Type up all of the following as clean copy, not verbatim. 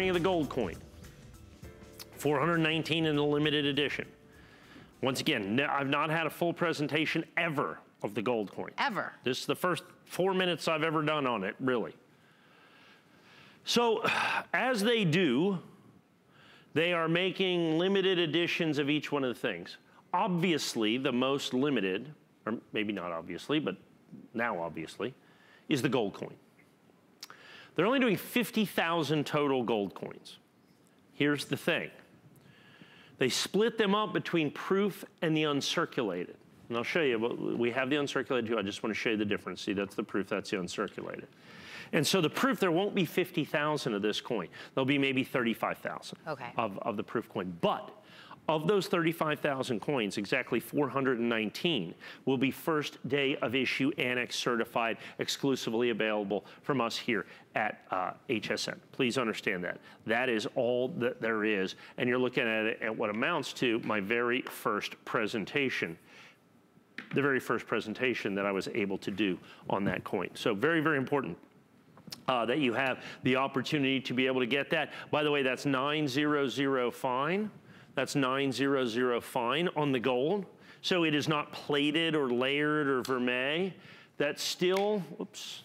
buying of the gold coin. 419 in the limited edition. Once again, I've not had a full presentation ever of the gold coin. Ever. This is the first 4 minutes I've ever done on it, really. So, as they do, they are making limited editions of each one of the things. Obviously, the most limited, or maybe not obviously, but now obviously, is the gold coin. They're only doing 50,000 total gold coins. Here's the thing. They split them up between proof and the uncirculated. And I'll show you, we have the uncirculated too. I just want to show you the difference. See, that's the proof, that's the uncirculated. And so the proof, there won't be 50,000 of this coin. There'll be maybe 35,000 of the proof coin. But of those 35,000 coins, exactly 419 will be first day of issue annex certified, exclusively available from us here at HSN. Please understand that. That is all that there is. And you're looking at it at what amounts to my very first presentation. The very first presentation that I was able to do on that coin. So very, very important. That you have the opportunity to be able to get that. By the way, that's 900 fine. That's 900 fine on the gold. So it is not plated or layered or vermeil. That's still, whoops,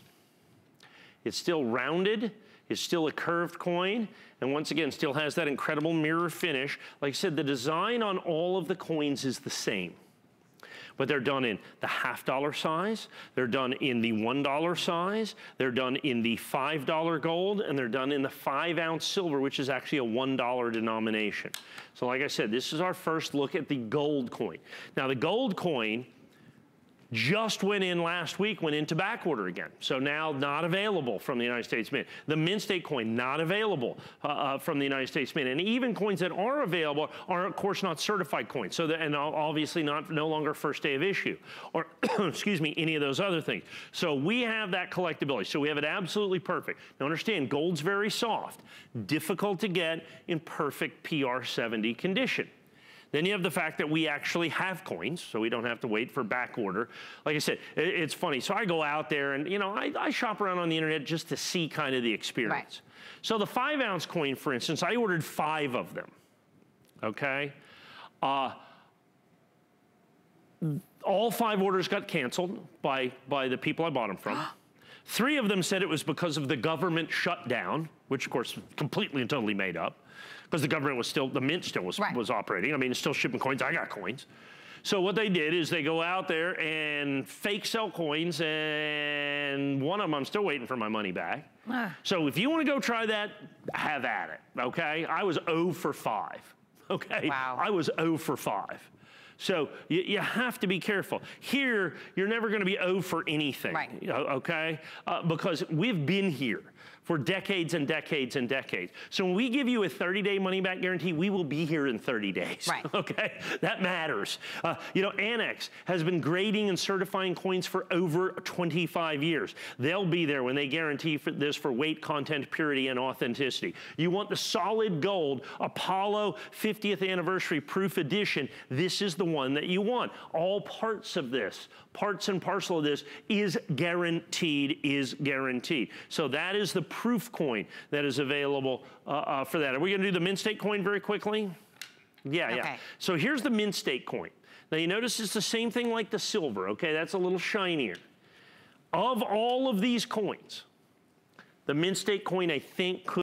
it's still rounded. It's still a curved coin. And once again, still has that incredible mirror finish. Like I said, the design on all of the coins is the same. But they're done in the $50 size, they're done in the $1 size, they're done in the $5 gold, and they're done in the 5-ounce silver, which is actually a $1 denomination. So like I said, this is our first look at the gold coin. Now the gold coin just went in last week, went into back order again. So now not available from the United States Mint. The Mint State coin, not available from the United States Mint. And even coins that are available are of course not certified coins. So and obviously no longer first day of issue or excuse me, any of those other things. So we have that collectability. So we have it absolutely perfect. Now understand, gold's very soft, difficult to get in perfect PR70 condition. Then you have the fact that we actually have coins, so we don't have to wait for back order. Like I said, it's funny. So I go out there and, you know, I shop around on the internet just to see kind of the experience. Right. So the 5-ounce coin, for instance, I ordered 5 of them, okay? All 5 orders got canceled by the people I bought them from. 3 of them said it was because of the government shutdown, which of course completely and totally made up. Because the government was still, the mint still was operating. I mean, it's still shipping coins. I got coins. So what they did is they go out there and fake sell coins, and one of them I'm still waiting for my money back. So if you want to go try that, have at it, okay? I was 0 for 5, okay? Wow. I was 0 for 5. So you have to be careful. Here, you're never going to be 0 for anything, okay? Because we've been here for decades and decades and decades. So when we give you a 30-day money-back guarantee, we will be here in 30 days, okay? That matters. You know, Annex has been grading and certifying coins for over 25 years. They'll be there when they guarantee this for weight, content, purity, and authenticity. You want the solid gold Apollo 50th anniversary proof edition. This is the one that you want. All parts of this, parts and parcel of this is guaranteed, So that is the proof coin that is available for that. Are we gonna do the Mint State coin very quickly? Yeah. So here's the Mint State coin. Now you notice it's the same thing like the silver, okay? That's a little shinier. Of all of these coins, the Mint State coin I think could